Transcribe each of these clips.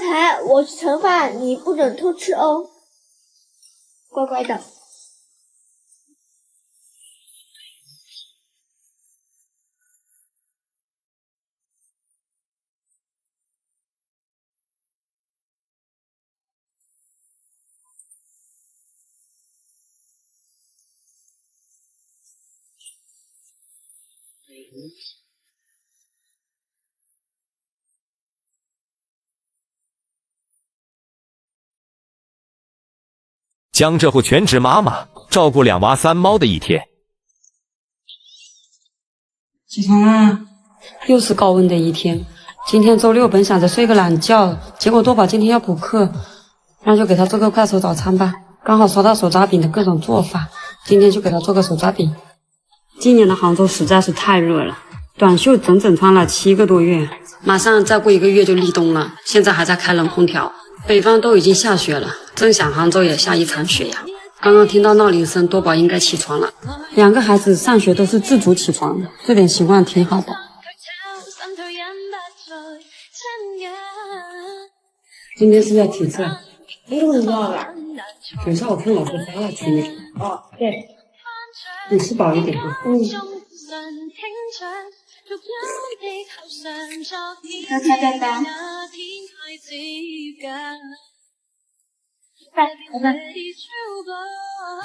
才，我去盛饭，你不准偷吃哦，乖乖的。江浙沪全职妈妈照顾2娃3猫的一天。起床啦！又是高温的一天。今天周六本想着睡个懒觉，结果多宝今天要补课，那就给他做个快手早餐吧。刚好刷到手抓饼的各种做法，今天就给他做个手抓饼。今年的杭州实在是太热了，短袖整整穿了7个多月，马上再过1个月就立冬了，现在还在开冷空调。北方都已经下雪了，真想杭州也下一场雪呀！刚刚听到闹铃声，多宝应该起床了。2个孩子上学都是自主起床的，这点习惯挺好的。今天是要体测，你怎么知道的？学校我看老师发了群里。哦，对。你吃饱一点啊。拜拜拜拜。拜拜。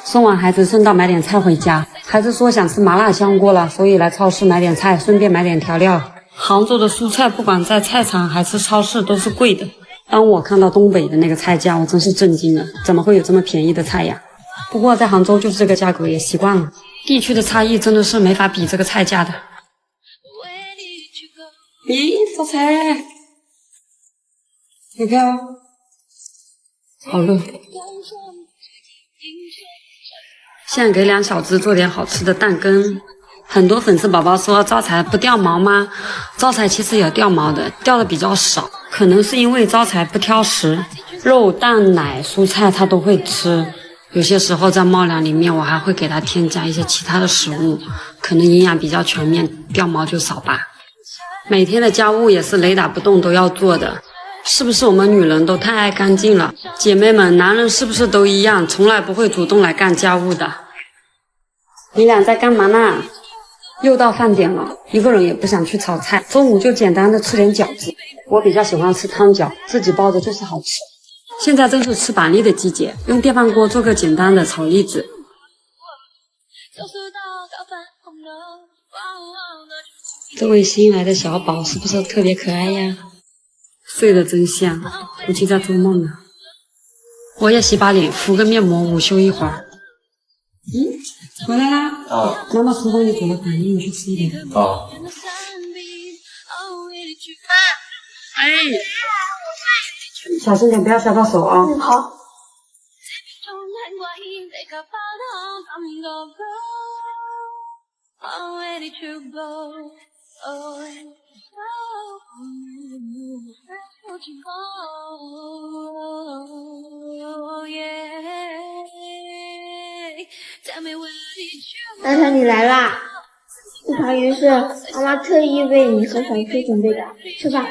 送完孩子，顺道买点菜回家。孩子说想吃麻辣香锅了，所以来超市买点菜，顺便买点调料。杭州的蔬菜不管在菜场还是超市都是贵的。当我看到东北的那个菜价，我真是震惊了，怎么会有这么便宜的菜呀？不过在杭州就是这个价格，也习惯了。地区的差异真的是没法比这个菜价的。咦，做菜，股票，好热。现在给2小只做点好吃的蛋羹。很多粉丝宝宝说招财不掉毛吗？招财其实有掉毛的，掉的比较少，可能是因为招财不挑食，肉、蛋、奶、蔬菜他都会吃。有些时候在猫粮里面我还会给它添加一些其他的食物，可能营养比较全面，掉毛就少吧。每天的家务也是雷打不动都要做的，是不是我们女人都太爱干净了？姐妹们，男人是不是都一样，从来不会主动来干家务的？你俩在干嘛呢？又到饭点了，一个人也不想去炒菜，中午就简单的吃点饺子。我比较喜欢吃汤饺，自己包的就是好吃。现在正是吃板栗的季节，用电饭锅做个简单的炒栗子。这位新来的小宝是不是特别可爱呀？睡得真香，估计在做梦呢。我也洗把脸，敷个面膜，午休一会儿。回来啦！啊，妈妈厨房里煮了板栗，你去吃一点。啊。哎，小心点，不要摔到手啊！好。大强，你来啦！这条鱼是妈妈特意为你和小猪准备的，吃吧。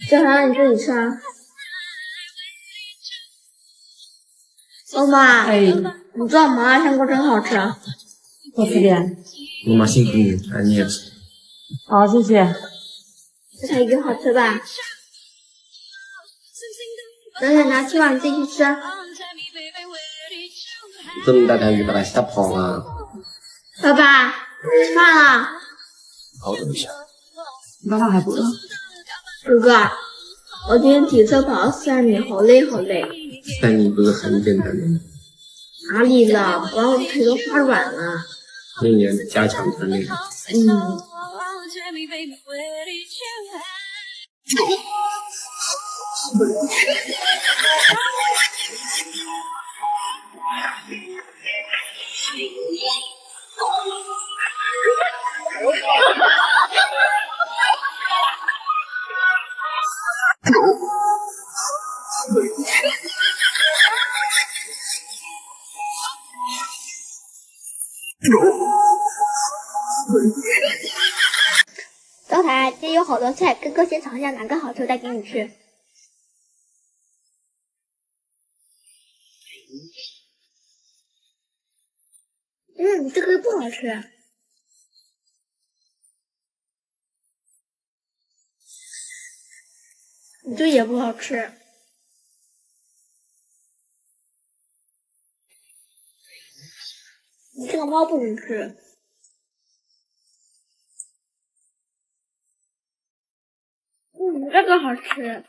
这还让你自己吃啊。妈妈，哎，你做麻辣香锅真好吃啊！多吃点。妈妈辛苦你，你也吃。好，谢谢。这条鱼好吃吧？等等，拿去吧，你自己去吃。这么大条鱼把它吓跑了。爸爸，吃饭了。好等一下。你爸爸还不饿？哥哥，我今天体测跑了400米，好累好累。400米不是很简单吗？哪里了？把我腿都发软了。那你要加强锻炼。招财，这有好多菜，哥哥先尝一下哪个好吃，我带给你吃。这个不好吃。这也不好吃。你这个猫不能吃。这个好吃。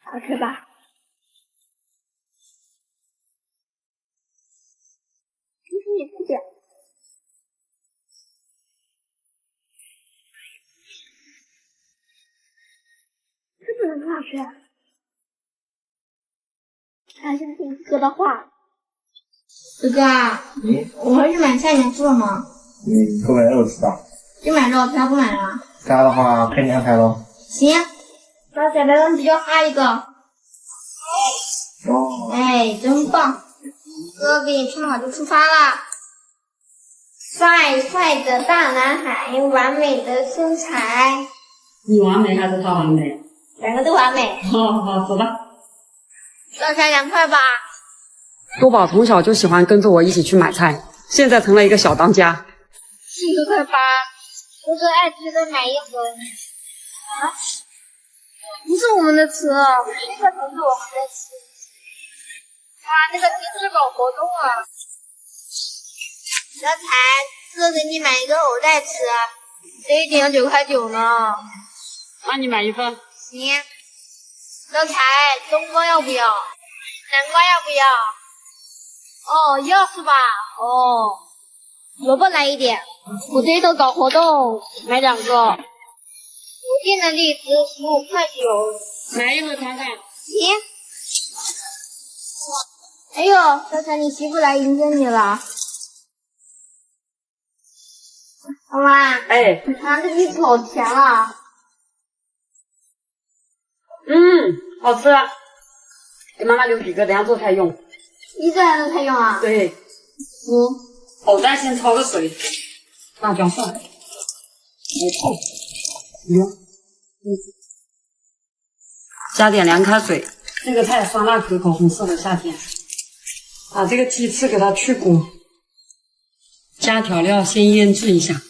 好吃吧？你不点。这怎么很好吃啊？还相信哥的话。哥哥，我回去买菜，你吃了吗？不买肉吃吧。就买肉，其他不买了。其他的话陪你安排咯。行，那再来咱比较哈一个。哎，真棒！哥给你穿好就出发啦。帅帅的大男孩，完美的身材。你完美还是他完美？两个都完美。好，走吧。招财凉快吧？多宝从小就喜欢跟着我一起去买菜，现在成了一个小当家。这个快吧，哥哥爱吃的买一盒。啊？不是我们的词，那个才是我们的词。哇，那个平时搞活动啊！招财，哥给你买一个藕带吃，这一点9.9块呢。那你买一份。行。招财，冬瓜要不要？南瓜要不要？哦，要是吧？哦，萝卜来一点。我这头搞活动，买2个。我店的荔枝15.9块。买一盒尝尝。行。哎呦，招财，你媳妇来迎接你了。妈妈。哎。你尝这荔枝好甜啊。好吃。给妈妈留几个，等下做菜用。一直还能菜用啊？对。藕带先焯个水，辣椒蒜，加点凉开水。这个菜酸辣可口，很适合夏天。把这个鸡翅给它去骨，加调料先腌制一下，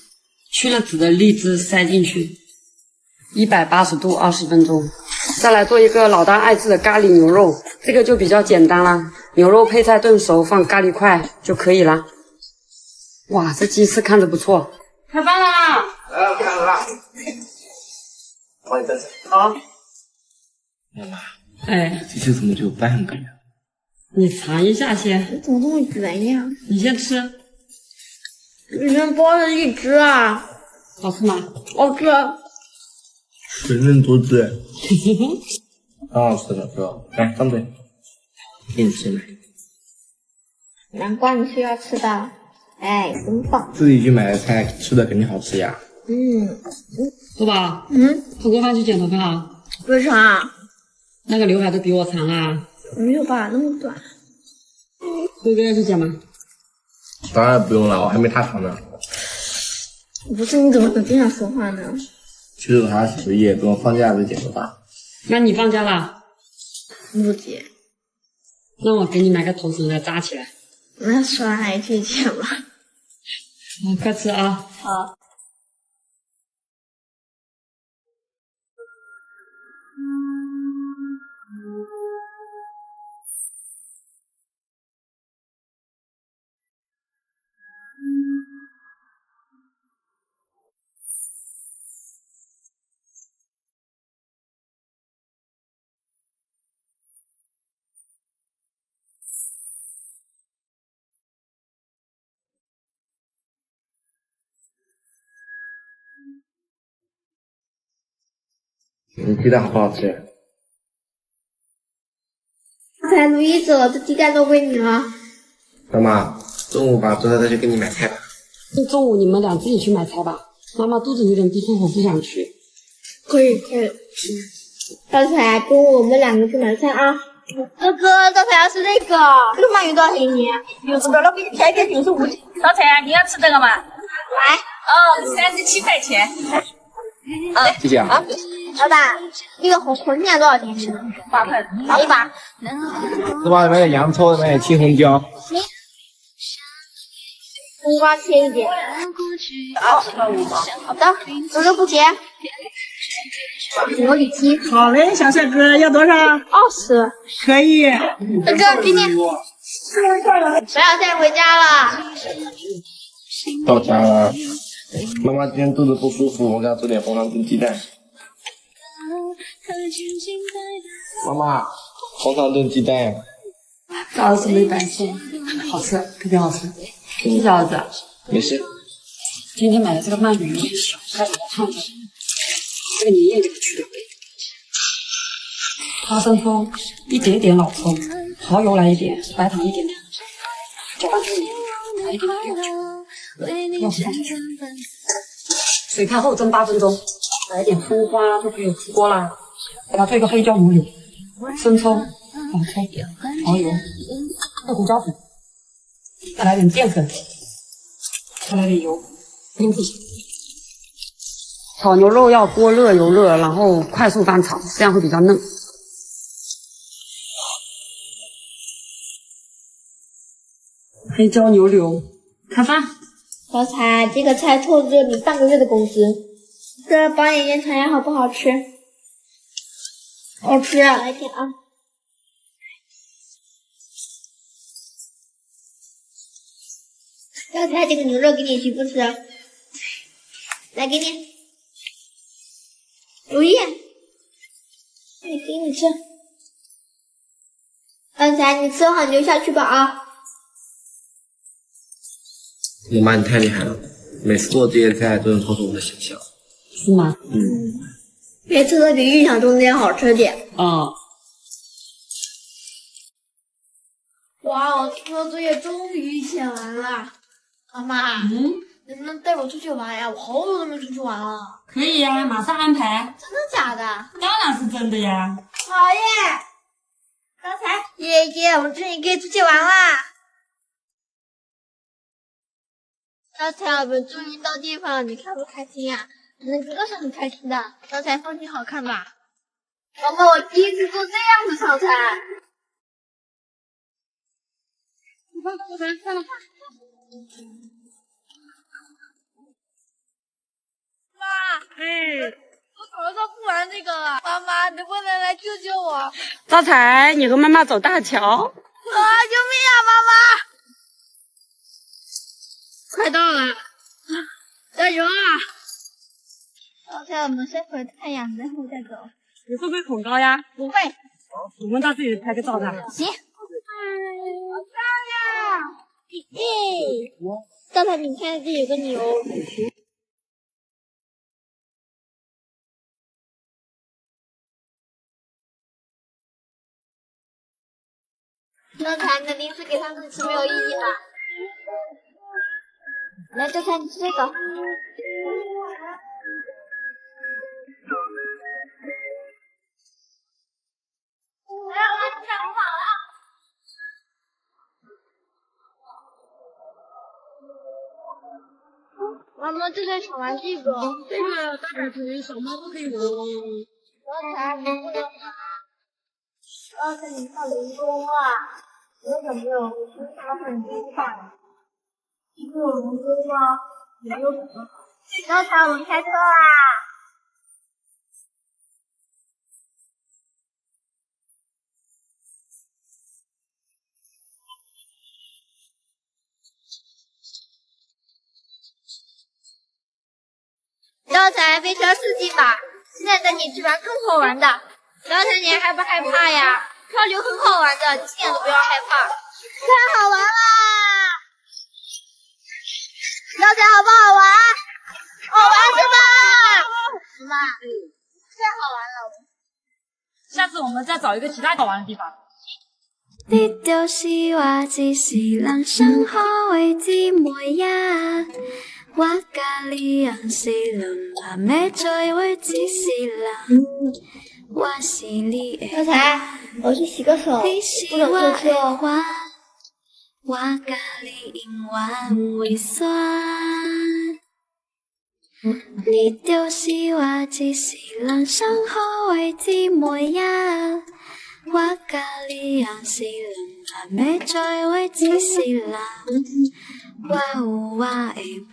去了籽的荔枝塞进去，180度20分钟。再来做一个老大爱吃的咖喱牛肉，这个就比较简单啦，牛肉配菜炖熟，放咖喱块就可以啦。哇，这鸡翅看着不错。开饭啦！看了。帮你等等。好。妈妈。哎，这次怎么只有半个呀？你尝一下先。怎么这么圆呀？你先吃。里面包了一只啊。好吃吗？好吃。纯嫩多汁。很好吃的哥，来张嘴，给你吃买。南瓜你是要吃的，哎，真棒！自己去买的菜，吃的肯定好吃呀。多宝，吃过饭去剪头发啊？为啥？那个刘海都比我长啊。没有吧，那么短。哥哥要去剪吗？当然不用了，我还没他长呢。不是，你怎么能这样说话呢？其实他10月不用放假就剪头发。那你放假了？不剪。那我给你买个头绳来扎起来。那算了，还去剪吧。快吃啊！好。你鸡蛋好不好吃？刚才如意走了，这鸡蛋都归你了。妈妈，中午把做菜再去给你买菜吧。中午你们俩自己去买菜吧，妈妈肚子有点不舒服，不想去。可以。刚才中午我们2个去买菜啊。哥哥，招财要吃这个鳗鱼多少钱一年？60多，我给你便宜点，95斤。招财，你要吃这个吗？来，哦，37块钱。谢谢啊。老板，那个红面多少钱？8块，来一把。这把里面有洋葱，里面有青红椒。冬瓜切一点。20块5毛。好的，哥哥不结。魔芋鸡。好嘞，小帅哥要多少？20。可以。哥哥，给你。不要再回家了。到家了。妈妈今天肚子不舒服，我给她做点红糖炖鸡蛋。妈妈，红糖炖鸡蛋。这儿子没白送，好吃，特别好吃。谢谢儿子。没事。今天买的这个鳗鱼有点小，太烫了，这个泥也给它去掉。花生葱，一点点老抽，蚝油来一点，白糖一点点，搅拌均匀，来一点料酒，放进去。水开后蒸8分钟，来一点葱花就可以出锅啦。给它做一个黑椒牛柳，生抽、老抽、蚝油、黑胡椒粉，再来点淀粉，再来点油，不用洗。炒牛肉要锅热油热，然后快速翻炒，这样会比较嫩。黑椒牛柳，开饭。招财，这个菜凑着你半个月的工资。这保养烟肠鸭好不好吃？好吃。来点啊。招财，这个牛肉给你媳妇吃。来，给你。如意，给你吃。招财，你吃好你就下去吧啊。我妈你太厉害了，每次做这些菜都能超出我的想象。是吗？每次都比预想中的要好吃点。哇，我听说作业终于写完了。妈妈，能不能带我出去玩呀？我好久都没出去玩了。可以呀，马上安排。真的假的？当然是真的呀。好耶！招财，爷，我们终于可以出去玩啦！招财，我们终于到地方了，你开不开心呀？那哥哥是很开心的。招财，风景好看吧？妈妈，我第一次做这样的炒菜。算了。妈，我早上不玩这个了。妈妈，能不能来救救我？招财，你和妈妈走大桥。救命啊，妈妈！快到了，加油啊！招财，我们先回太阳，然后再走。你会不会恐高呀？不会。我们到这里拍个照吧。行。好漂亮！耶！招财，你看这有个牛。招财，你的零食给他们吃没有意义吧？来，招财，你吃这个。妈妈正在想玩这个。这个大概可以，小猫都可以玩。招财，你不能玩。招财，你上零工了。我有没有经常很精彩？你有零工吗？没有。招财，我们开车啦！招财，飞车刺激吧！现在等你去玩更好玩的。招财，你还害不害怕呀？漂流很好玩的，一点都不要害怕。太好玩啦！招财，好不好玩？好玩是吧？妈妈，太好玩了！下次我们再找一个其他好玩的地方。你就是我，只是人生可畏之每一。我甲你人是人，还没做伙只是人。我是你的小彩，我去洗个手，你是不能我坐车哦。的花，我甲你永远为选。你就是我，只是人生好的姊妹呀。我甲你也是人，还要做伙一世人。我有我的梦，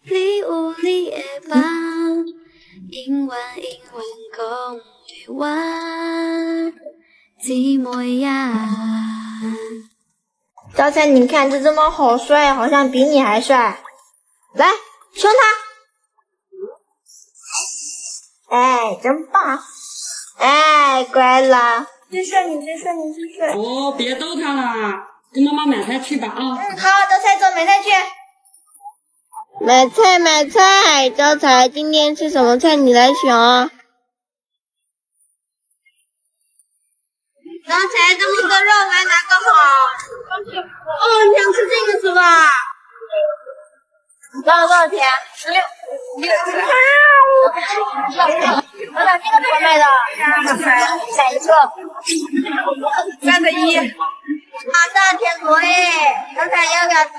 你有你的梦，永远讲的我姊妹呀。小彩，你看这只猫好帅，好像比你还帅。来，凶它！哎，真棒！哎，乖了。最帅你最帅你最帅。哦，别逗他了，跟妈妈买菜去吧啊！好，招财走，买菜去。买菜买菜，招财，今天吃什么菜你来选啊。招财，这么多肉，买哪个好？哦，你想吃这个是吧？多少钱？16。我把这个怎么卖的？买一个。31。好的，甜果哎，招财要不要吃？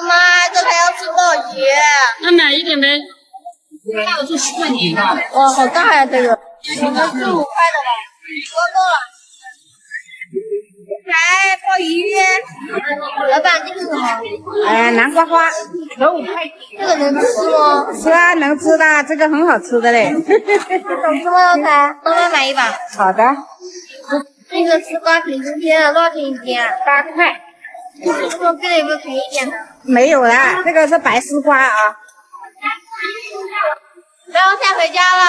妈，招财要吃鲍鱼。那买一点呗。那我做10块钱的。哇，好大呀这个！我们4、5块的吧，够了。来，鲍鱼。老板，这个什么？南瓜花，15块钱。这个能吃吗？是啊，能吃的，这个很好吃的嘞。这种吃吗？招财，帮妈买一把。好的。这个丝瓜挺新鲜的，多少钱一斤？8块。这个有没有便宜一点的？没有啦，这个是白丝瓜啊。不要再回家了。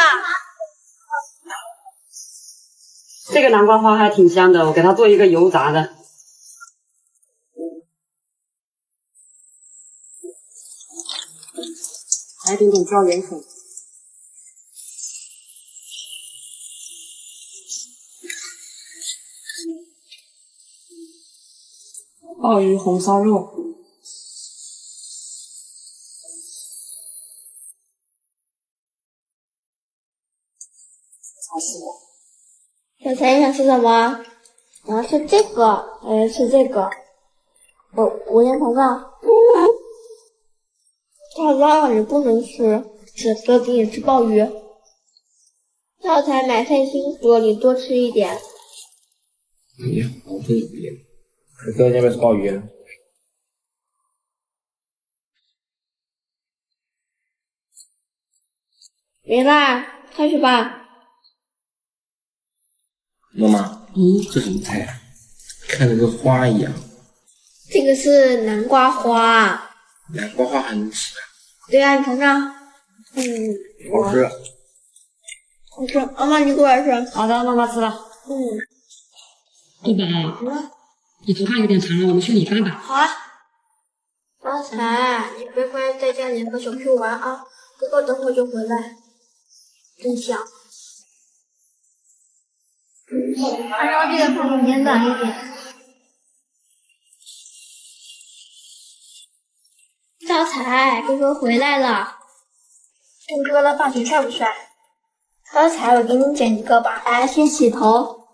这个南瓜花还挺香的，我给它做一个油炸的。来一点点椒盐粉。鲍鱼红烧肉。小财，你想吃什么？我要吃这个，我要吃这个。我先尝尝。大拉你不能吃，哥给你吃鲍鱼。招财买菜辛苦，你多吃一点。你好，这一点。哥，要不要吃鲍鱼啊？没啦，开始吧。妈妈，这什么菜啊？看着跟花一样。这个是南瓜花。南瓜花还能吃啊？对啊，你尝尝。好吃。好吃，妈妈你过来吃。好的，妈妈吃了。对吧？你头发有点长了，我们去理发吧。好啊。招财，你乖乖在家里和小 Q 玩啊，哥哥等会就回来。真香。让这个放的简短一点。招财，哥哥回来了。看哥哥的发型帅不帅？招财，我给你剪一个吧。来，先洗头。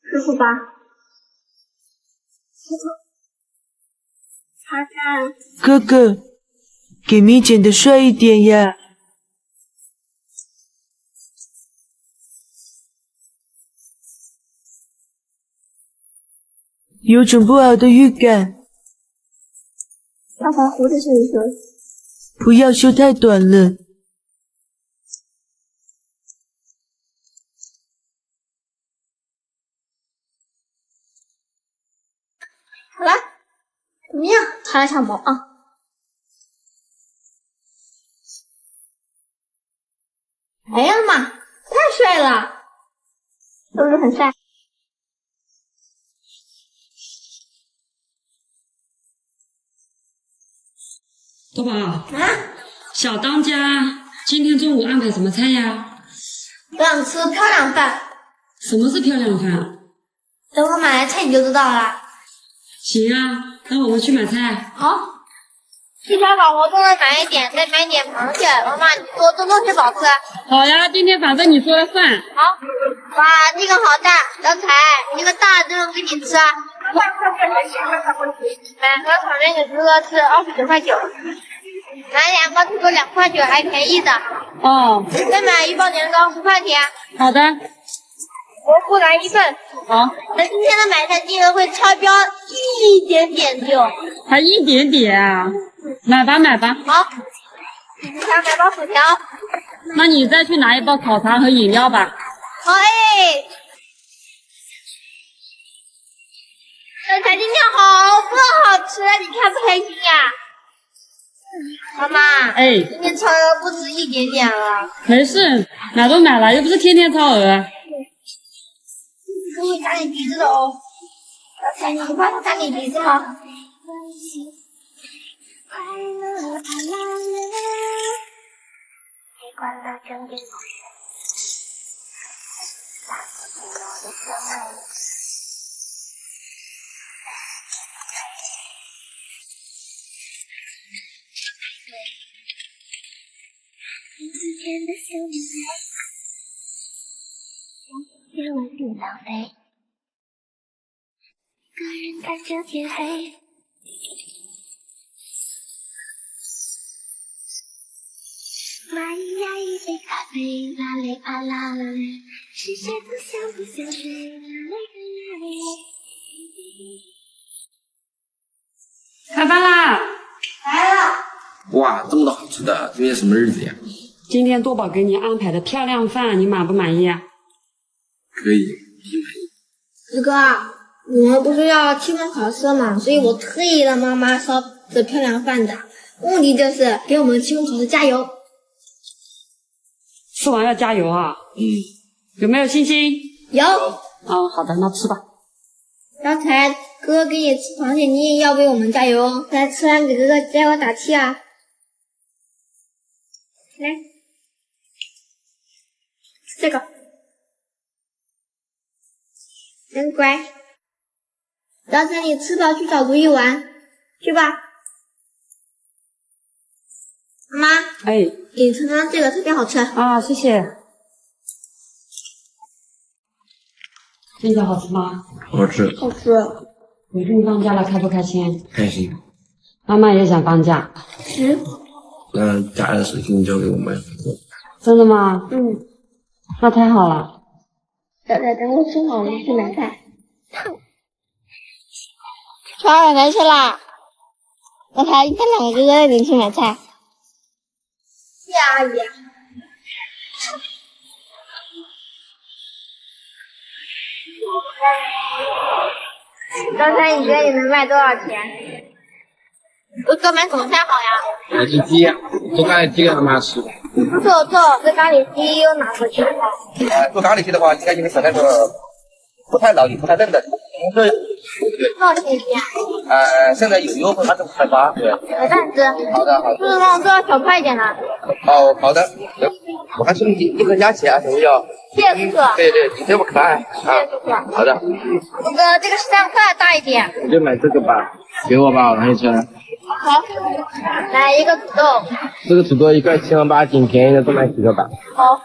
舒服吧？擦干。哥哥，给咪剪得帅一点呀！有种不好的预感，要把胡子修一修。不要修太短了。好了，怎么样？擦了下毛啊。哎呀妈，太帅了，是不是很帅？多宝，小当家，今天中午安排什么菜呀？我想吃漂亮饭。什么是漂亮饭？等我买来菜你就知道了。行啊，那我们去买菜。好，去烧烤活动的买一点，再买点螃蟹。妈妈，你多吃饱吃。好呀，今天反正你说了算。好。哇，这个好大，小彩，这个大这种给你吃啊。买盒炒面给哥哥吃，29.9块。买2包土豆2块9，还便宜的。哦。再买1包年糕10块钱。好的。蘑菇来1份。好。那今天的买菜金额会超标一点点就。还一点点啊？买吧买吧。好。想买包薯条。那你再去拿1包烤肠和饮料吧。好哎。小彩今天好不好吃？你开不开心呀？妈妈。哎。今天超额不止一点点了。没事，买都买了，又不是天天超额。可会长你鼻子的哦。小彩，你不怕它长你鼻子吗？夜晚别浪费，一个人看着天黑。买呀一杯咖啡，啦嘞啊啦嘞，世界不想睡，啦嘞啊啦嘞。开饭啦！来了。哇，这么多好吃的，今天什么日子呀？今天多宝给你安排的漂亮饭，你满不满意啊？可以，挺满意。志哥，我们不是要期末考试嘛，所以我特意让妈妈烧这漂亮饭的，目的就是给我们期末考试加油。吃完要加油啊！有没有信心？有。好的，那吃吧。小彩，哥哥给你吃螃蟹，你也要为我们加油哦！来，吃完给哥哥加油打气啊！来，吃这个，真乖。小彩，你吃饱去找如意玩，去吧。妈妈。哎。给你尝尝这个，特别好吃。啊，谢谢。这个好吃吗？好吃。好吃。你终于放假了，开不开心？开心。妈妈也想放假。那家的事情交给我们。真的吗？那太好了。小彩，等我吃好，我们去买菜。12点去啦。我还跟2个哥哥一起去买菜。谢阿姨。刚才你觉得你能卖多少钱？哥哥买什么菜好呀？买只鸡，做咖喱鸡给妈妈吃。不错，这咖喱鸡有哪个鸡好？做咖喱鸡的话，应该就是选那个不太老、也不太嫩的。多少钱一斤啊？现在有优惠25.8，对。有蛋子。好的。就是那种小块一点的。哦，好的。我还送你一盒鸭血啊，行不行？谢谢叔叔。对，你这么可爱。谢谢叔叔。好的。哥哥，这个13块大一点。你就买这个吧，给我吧，我拿去吃。好，来一个土豆。这个土豆1块7.8，挺便宜的，多买几个吧。好。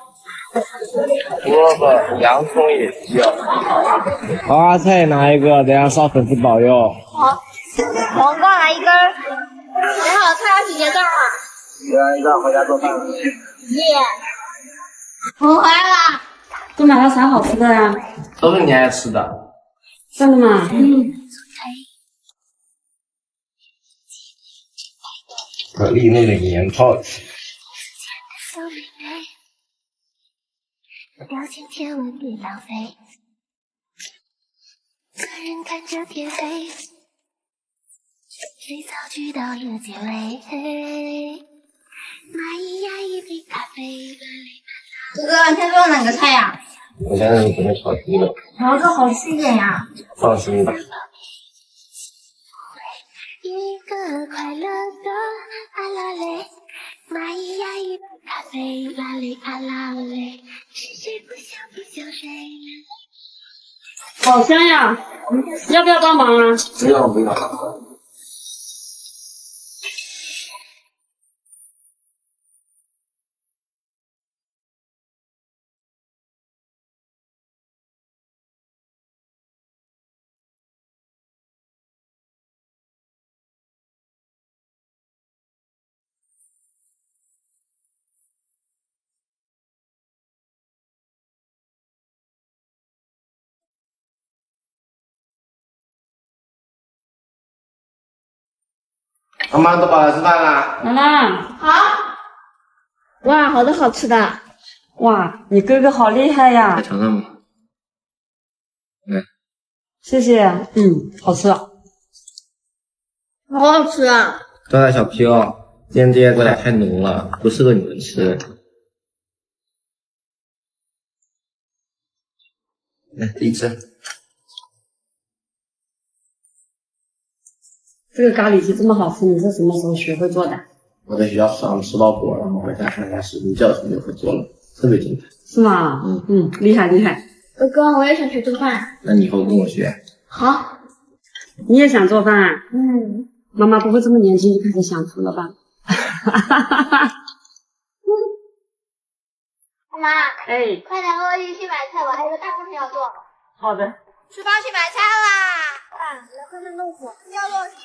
胡萝卜、洋葱也需要。花菜拿一个，等下烧粉丝保佑。好。黄瓜来1根。买好菜要去结账了。结完账回家做饭了。耶。我回来了。都买了啥好吃的呀？都是你爱吃的。真的吗？可丽内的盐泡鸡。聊天天文别浪费，个人看着天黑，水草聚到一个结尾。买呀一杯咖啡。哥哥，先做哪个菜呀？我现在准备炒鸡了。炒个好吃一点呀。放心吧。一个快乐的啊啦嘞，买呀一杯咖啡，啦嘞啊啦嘞，是谁不想睡？好香呀！要不要帮忙啊？不要不要。妈妈都饱了，吃饭啦。妈妈，好。哇，好多好吃的。哇，你哥哥好厉害呀！来尝尝吧。谢谢。好吃。好好吃啊！招待小皮哦，今天这些做的太浓了，不适合你们吃。来，自己吃。这个咖喱鸡这么好吃，你是什么时候学会做的？我在学校上吃到过，然后回家看一下视频，教程就会做了，特别简单。是吗？厉害厉害。哥哥，我也想学做饭。那你以后跟我学。好。你也想做饭啊？妈妈不会这么年轻就开始享福了吧？妈妈，哎，快点和我一起去买菜，我还有个大工程要做。好的。出发去买菜啦！来喝点豆腐，要多少钱？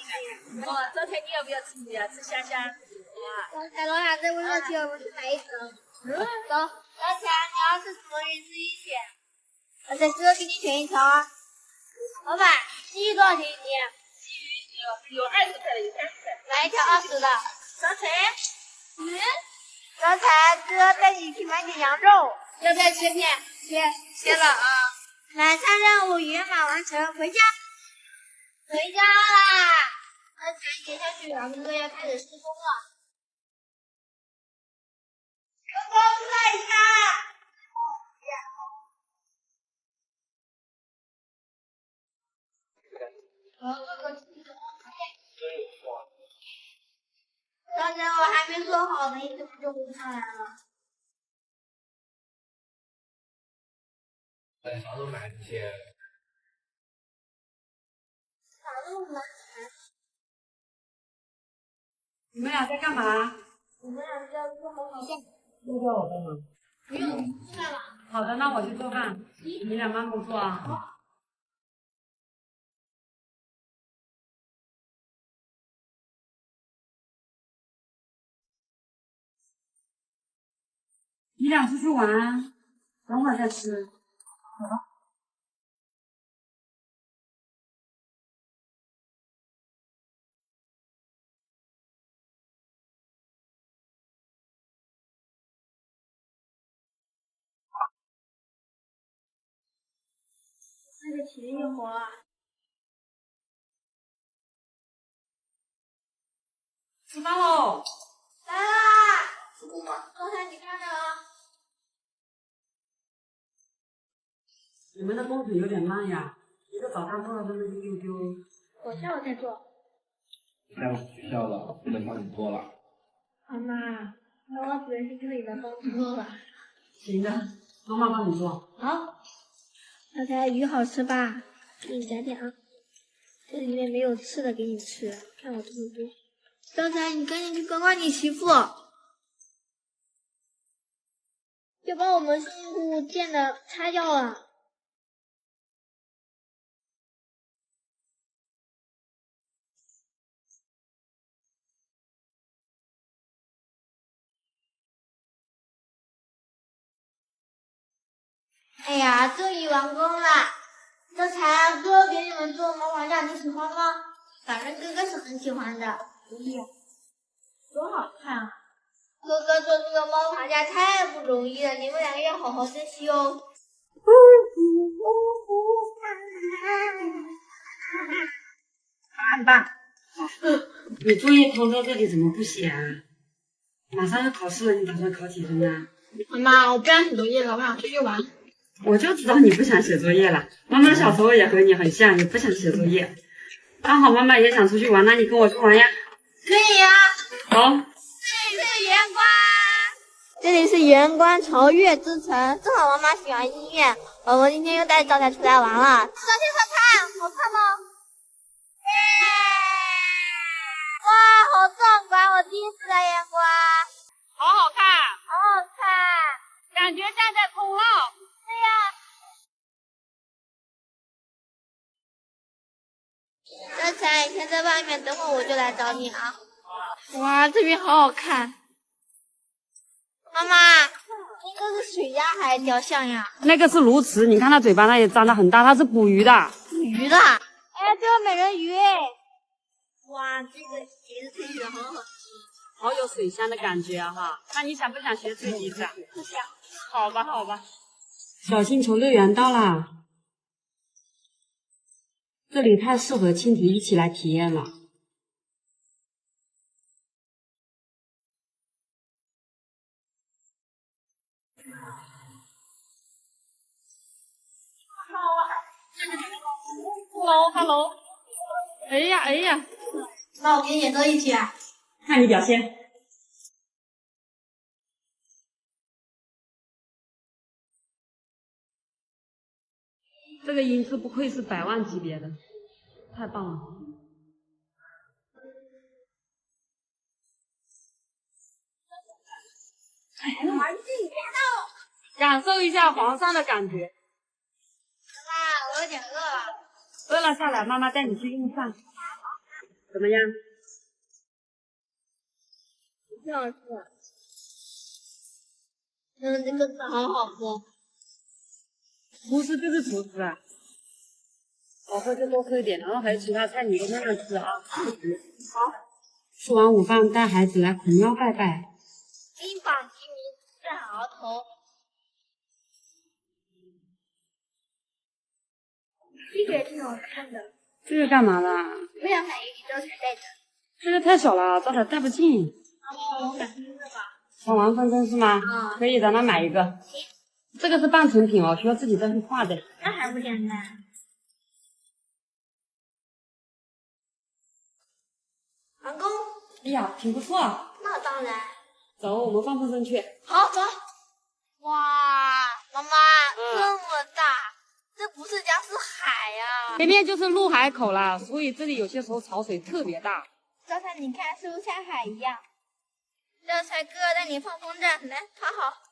招财你要不要吃鱼啊？吃虾虾。刚才老鸭子问我请我去买一根。走，老钱，你要是什么人自己选。我在这给你选一条啊。老板，鲫鱼多少钱一斤？鲫鱼有20块的，有30块。来一条20的。招财。老财哥带你去买点羊肉，要不要切片？切了啊。买菜任务圆满完成，回家啦！老财，接下去杨哥哥要开始施工了。哥哥快一下！刚才我还没做好呢，你怎么就不上来了？啥都买这些。啥都买。你们俩在干嘛？我们俩要做好好线。又叫我帮忙？不用，算了。好的，那我去做饭，你俩慢慢做啊。你俩出去玩，等会儿再吃。好吧。那个体力活啊。吃饭喽！来啦！刚才你看着啊。你们的工程有点慢呀，一个早上做了这么一丢丢。我下午再做。下午学校了，不能帮你做了。妈妈，那我只能是你的帮助了。行的，妈妈帮你做。好。刚才鱼好吃吧？给你夹点啊。这里面没有刺的给你吃，看我这么多。刚才你赶紧去管管你媳妇，就把我们辛辛苦苦建的拆掉了。哎呀，终于完工了！刚才哥给你们做毛绑架，你喜欢吗？反正哥哥是很喜欢的。咦，多好看啊！哥哥做这个猫爬架太不容易了，你们两个要好好珍惜哦。很棒。你作业拖到这里怎么不写啊？马上要考试了，你打算考几分啊？妈妈，我不想写作业了，我想出去玩。我就知道你不想写作业了。妈妈小时候也和你很像，也不想写作业。刚好妈妈也想出去玩，那你跟我去玩呀？可以呀。好。岁岁圆光，这里是阳光潮越之城，正好妈妈喜欢音乐，我们今天又带招财出来玩了。小心看看，好看吗？哇，好壮观！我第一次来阳光，好好看，好好看。感觉站在冲浪。对呀。招财，你先在外面，等会我就来找你啊。哇，这边好好看。妈妈，那个是水鸭还是雕像呀？那个是鸬鹚，你看它嘴巴那也张得很大，它是捕鱼的。捕鱼的？哎，这个美人鱼哎！哇，这个笛子吹起来好好听，好有水乡的感觉啊哈！那你想不想学吹笛子啊？不想。好吧，好吧。小星球乐园到啦，这里太适合亲子一起来体验了。Hello， 哎呀哎呀，那我给你演奏一曲啊。看你表现。这个音质不愧是100万级别的，太棒了！感受一下皇上的感觉。妈妈，我有点饿了。饿了下来，妈妈带你去用饭。怎么样？挺好吃。这个汤好好喝。厨师就是厨师啊，好喝就多喝一点，然后还有其他菜你都慢慢吃啊。好。吃完午饭带孩子来孔庙拜拜。金榜题名，正好头。这个也挺好看的。这个干嘛的？我想买一个招财带着。这个太小了，招财带不进。妈妈，我买这个吧。想玩风筝是吗？啊。可以的，那买一个。这个是半成品哦，需要自己再去画的。那还不简单？完工。哎呀，挺不错。那当然。走，我们放风筝去。好，走。哇，妈妈，这么大，这不是江是海呀。前面就是入海口了，所以这里有些时候潮水特别大。招财，你看是不是像海一样？招财哥带你放风筝，来，跑好。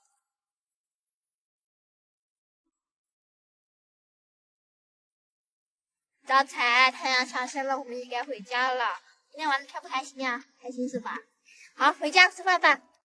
招财，太阳上升了，我们应该回家了。今天玩的开不开心呀？开心是吧？好，回家吃饭吧。